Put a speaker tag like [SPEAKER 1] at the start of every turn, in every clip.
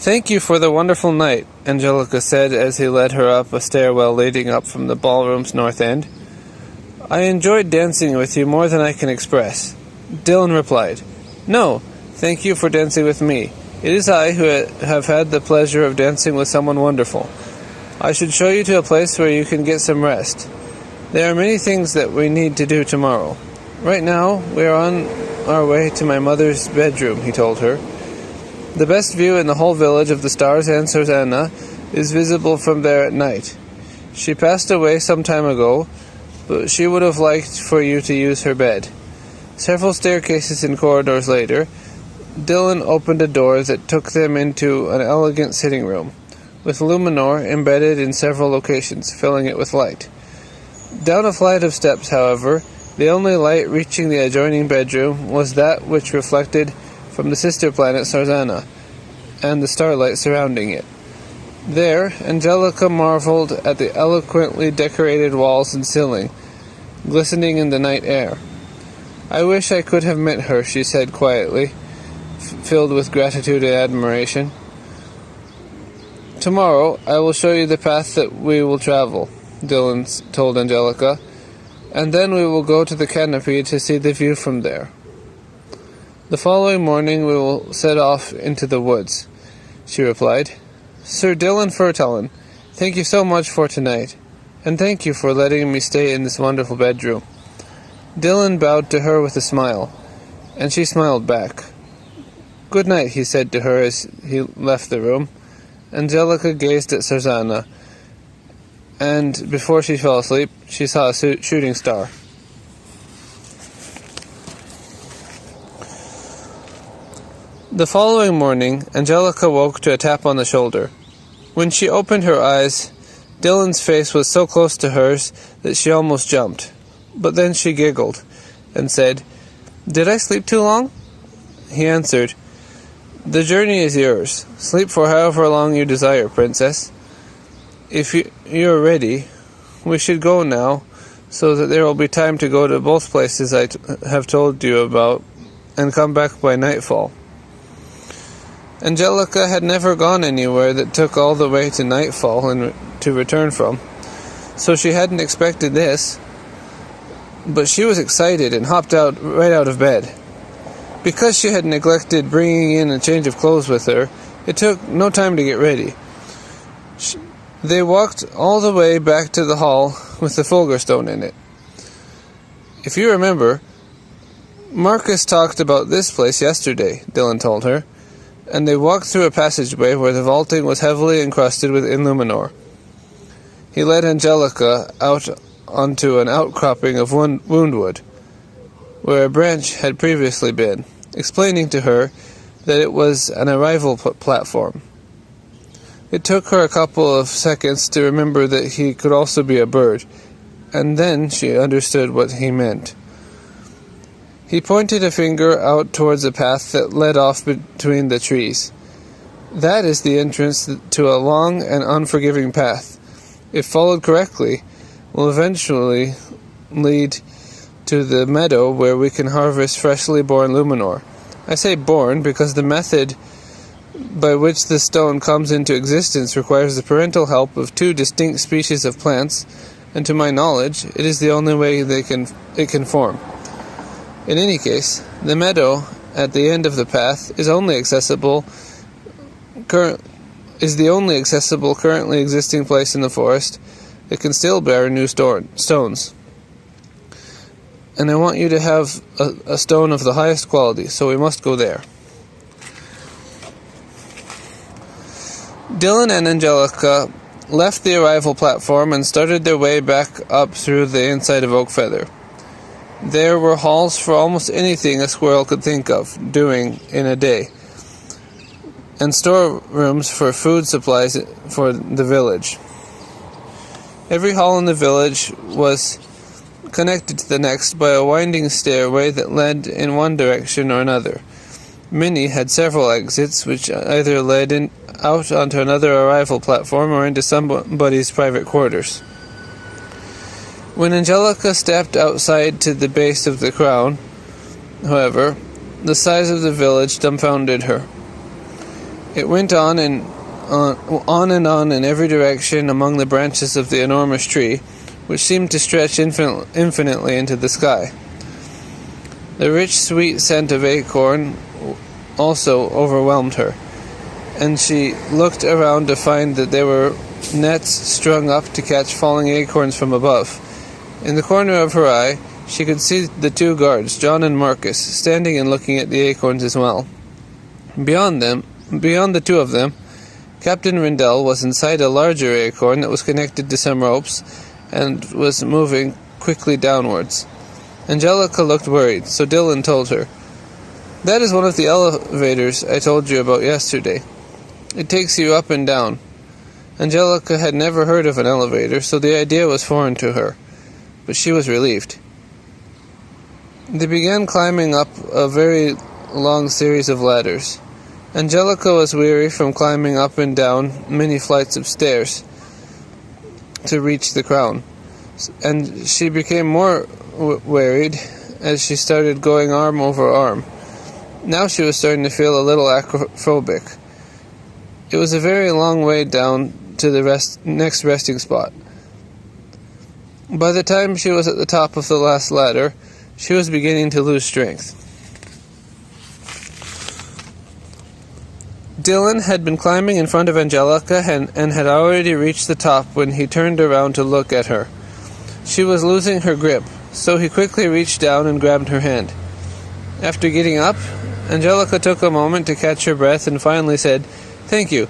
[SPEAKER 1] "Thank you for the wonderful night," Angelica said as he led her up a stairwell leading up from the ballroom's north end. "I enjoyed dancing with you more than I can express." Dylan replied, "No, thank you for dancing with me. It is I who have had the pleasure of dancing with someone wonderful. I should show you to a place where you can get some rest. There are many things that we need to do tomorrow. Right now, we are on our way to my mother's bedroom," he told her. "The best view in the whole village of the stars and Susanna is visible from there at night. She passed away some time ago, but she would have liked for you to use her bed." Several staircases and corridors later, Dylan opened a door that took them into an elegant sitting room, with luminor embedded in several locations, filling it with light. Down a flight of steps, however, the only light reaching the adjoining bedroom was that which reflected from the sister planet Susanna, and the starlight surrounding it. There, Angelica marveled at the eloquently decorated walls and ceiling, glistening in the night air. "I wish I could have met her," she said quietly, filled with gratitude and admiration. "Tomorrow I will show you the path that we will travel," Dylan told Angelica, "and then we will go to the canopy to see the view from there. The following morning we will set off into the woods," she replied. "Sir Dylan Furtallen, thank you so much for tonight, and thank you for letting me stay in this wonderful bedroom." Dylan bowed to her with a smile, and she smiled back. "Good night," he said to her as he left the room. Angelica gazed at Susanna, and before she fell asleep, she saw a shooting star. The following morning, Angelica woke to a tap on the shoulder. When she opened her eyes, Dylan's face was so close to hers that she almost jumped. But then she giggled and said, "Did I sleep too long?" He answered, "The journey is yours. Sleep for however long you desire, Princess. If you're ready, we should go now, so that there will be time to go to both places I have told you about, and come back by nightfall." Angelica had never gone anywhere that took all the way to nightfall and to return from, so she hadn't expected this. But she was excited and hopped right out of bed. Because she had neglected bringing in a change of clothes with her, it took no time to get ready. They walked all the way back to the hall with the Fulgur stone in it. "If you remember, Marcus talked about this place yesterday," Dylan told her, and they walked through a passageway where the vaulting was heavily encrusted with illuminor. He led Angelica out onto an outcropping of woundwood, where a branch had previously been, explaining to her that it was an arrival platform. It took her a couple of seconds to remember that he could also be a bird, and then she understood what he meant. He pointed a finger out towards a path that led off between the trees. "That is the entrance to a long and unforgiving path. If followed correctly, will eventually lead to the meadow where we can harvest freshly born luminor. I say born because the method by which the stone comes into existence requires the parental help of two distinct species of plants, and to my knowledge, it is the only way it can form. In any case, the meadow at the end of the path is the only accessible currently existing place in the forest. It can still bear new stones. And I want you to have a stone of the highest quality, so we must go there." Dylan and Angelica left the arrival platform and started their way back up through the inside of Oakfeather. There were halls for almost anything a squirrel could think of doing in a day, and storerooms for food supplies for the village. Every hall in the village was connected to the next by a winding stairway that led in one direction or another. Many had several exits, which either led out onto another arrival platform or into somebody's private quarters. When Angelica stepped outside to the base of the crown, however, the size of the village dumbfounded her. It went on and on in every direction among the branches of the enormous tree, which seemed to stretch infinitely into the sky. The rich, sweet scent of acorn also overwhelmed her, and she looked around to find that there were nets strung up to catch falling acorns from above. In the corner of her eye, she could see the two guards, John and Marcus, standing and looking at the acorns as well. Beyond the two of them, Captain Rindell was inside a larger acorn that was connected to some ropes and was moving quickly downwards. Angelica looked worried, so Dylan told her, "That is one of the elevators I told you about yesterday. It takes you up and down." Angelica had never heard of an elevator, so the idea was foreign to her, but she was relieved. They began climbing up a very long series of ladders. Angelica was weary from climbing up and down many flights of stairs to reach the crown, and she became more wearied as she started going arm over arm. Now she was starting to feel a little acrophobic. It was a very long way down to the next resting spot. By the time she was at the top of the last ladder, she was beginning to lose strength. Dylan had been climbing in front of Angelica and had already reached the top when he turned around to look at her. She was losing her grip, so he quickly reached down and grabbed her hand. After getting up, Angelica took a moment to catch her breath and finally said, "Thank you.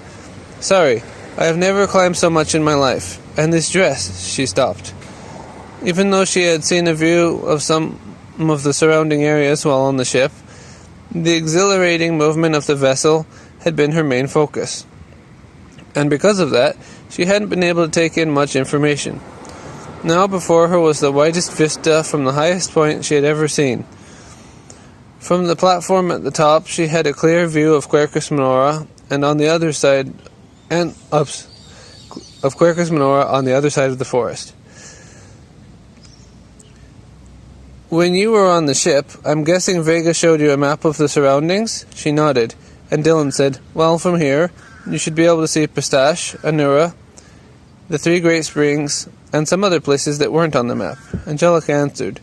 [SPEAKER 1] Sorry, I have never climbed so much in my life. And this dress," she stopped. Even though she had seen a view of some of the surrounding areas while on the ship, the exhilarating movement of the vessel had been her main focus. And because of that, she hadn't been able to take in much information. Now before her was the widest vista from the highest point she had ever seen. From the platform at the top, she had a clear view of Quercus Minora, and on the other side, of Quercus Minora on the other side of the forest. "When you were on the ship, I'm guessing Vega showed you a map of the surroundings?" She nodded, and Dylan said, "Well, from here, you should be able to see Pistache, Anura, the 3 Great Springs, and some other places that weren't on the map." Angelica answered,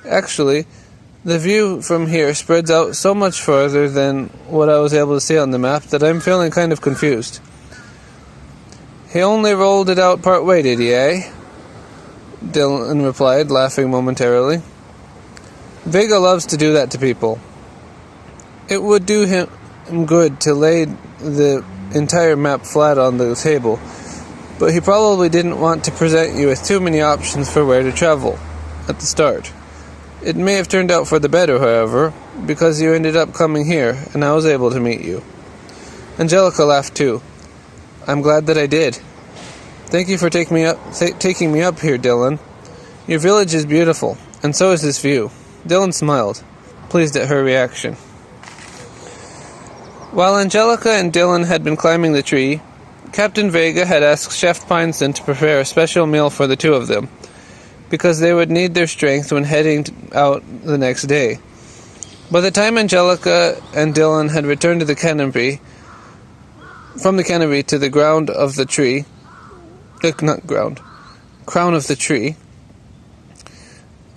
[SPEAKER 1] "Actually, the view from here spreads out so much farther than what I was able to see on the map that I'm feeling kind of confused." "He only rolled it out part way, did he, eh?" Dylan replied, laughing momentarily. "Vega loves to do that to people. It would do him good to lay the entire map flat on the table, but he probably didn't want to present you with too many options for where to travel at the start. It may have turned out for the better, however, because you ended up coming here, and I was able to meet you." Angelica laughed too. "I'm glad that I did. Thank you for taking me up here, Dylan. Your village is beautiful, and so is this view." Dylan smiled, pleased at her reaction. While Angelica and Dylan had been climbing the tree, Captain Vega had asked Chef Pineson to prepare a special meal for the two of them, because they would need their strength when heading out the next day. By the time Angelica and Dylan had returned to the canopy, from the canopy to the ground of the tree, crown of the tree,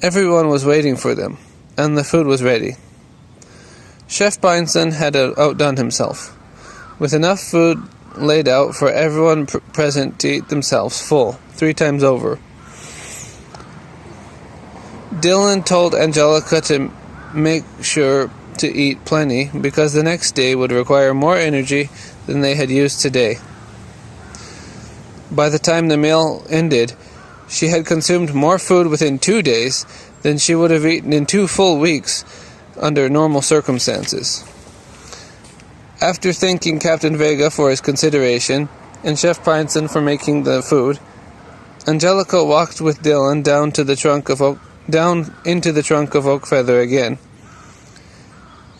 [SPEAKER 1] everyone was waiting for them, and the food was ready. Chef Pineson had outdone himself, with enough food laid out for everyone present to eat themselves full, 3 times over. Dylan told Angelica to make sure to eat plenty, because the next day would require more energy than they had used today. By the time the meal ended, she had consumed more food within 2 days than she would have eaten in 2 full weeks under normal circumstances. After thanking Captain Vega for his consideration and Chef Pineson for making the food, Angelica walked with Dylan down into the trunk of Oak Feather again,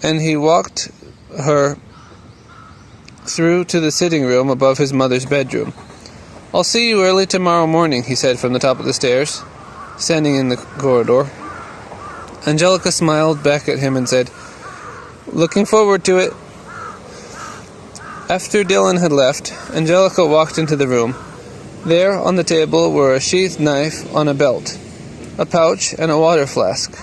[SPEAKER 1] and he walked her through to the sitting room above his mother's bedroom. "I'll see you early tomorrow morning," he said from the top of the stairs, standing in the corridor. Angelica smiled back at him and said, "Looking forward to it." After Dylan had left, Angelica walked into the room. There, on the table, were a sheathed knife on a belt, a pouch, and a water flask.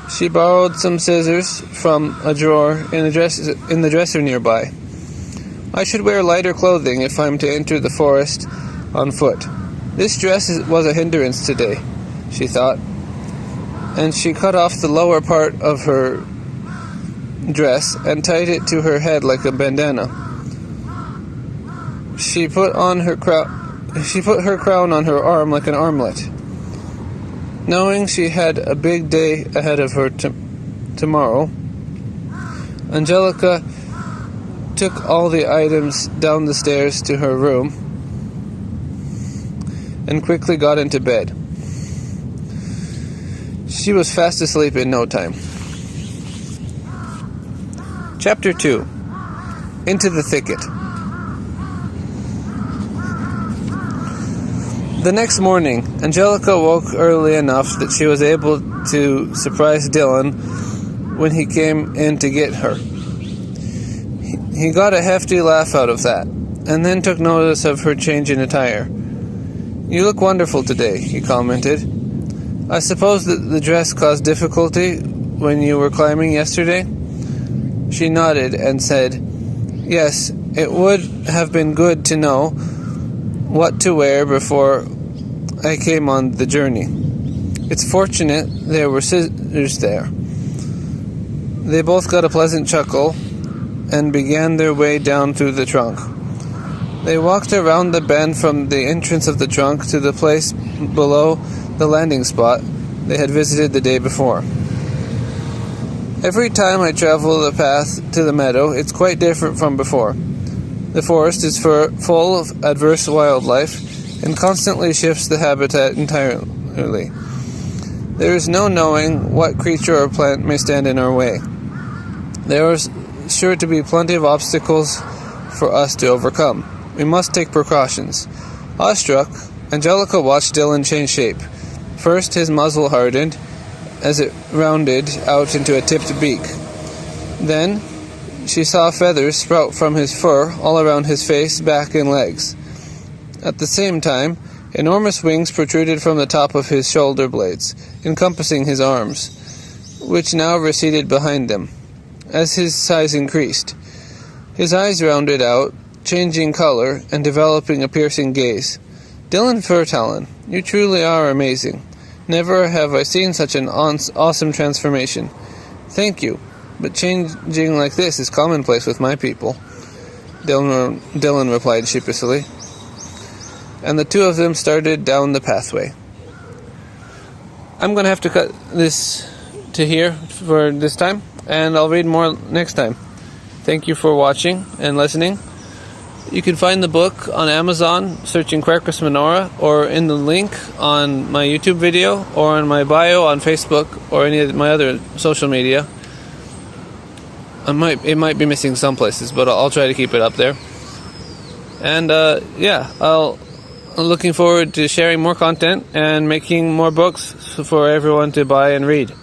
[SPEAKER 1] She borrowed some scissors from a drawer in the dresser nearby. I should wear lighter clothing if I'm to enter the forest on foot. This dress was a hindrance today, she thought, and she cut off the lower part of her dress and tied it to her head like a bandana. She put her crown on her arm like an armlet. Knowing she had a big day ahead of her tomorrow, Angelica took all the items down the stairs to her room and quickly got into bed. She was fast asleep in no time. Chapter 2. Into the Thicket. The next morning, Angelica woke early enough that she was able to surprise Dylan when he came in to get her. He got a hefty laugh out of that, and then took notice of her change in attire. "You look wonderful today," he commented. "I suppose that the dress caused difficulty when you were climbing yesterday?" She nodded and said, "Yes, it would have been good to know what to wear before I came on the journey. It's fortunate there were scissors there." They both got a pleasant chuckle and began their way down through the trunk. They walked around the bend from the entrance of the trunk to the place below the landing spot they had visited the day before. "Every time I travel the path to the meadow, it's quite different from before. The forest is full of adverse wildlife and constantly shifts the habitat entirely. There is no knowing what creature or plant may stand in our way. There is sure to be plenty of obstacles for us to overcome. We must take precautions." Awestruck, Angelica watched Dylan change shape. First, his muzzle hardened as it rounded out into a tipped beak. Then, she saw feathers sprout from his fur all around his face, back, and legs. At the same time, enormous wings protruded from the top of his shoulder blades, encompassing his arms, which now receded behind them as his size increased. His eyes rounded out, changing color and developing a piercing gaze. "Dylan Furtalon, you truly are amazing. Never have I seen such an awesome transformation." "Thank you, but changing like this is commonplace with my people," Dylan replied sheepishly. And the two of them started down the pathway. I'm going to have to cut this to here for this time, and I'll read more next time. Thank you for watching and listening. You can find the book on Amazon searching Quercus Minora, or in the link on my YouTube video, or in my bio on Facebook, or any of my other social media. It might be missing some places, but I'll try to keep it up there. And I'm looking forward to sharing more content and making more books for everyone to buy and read.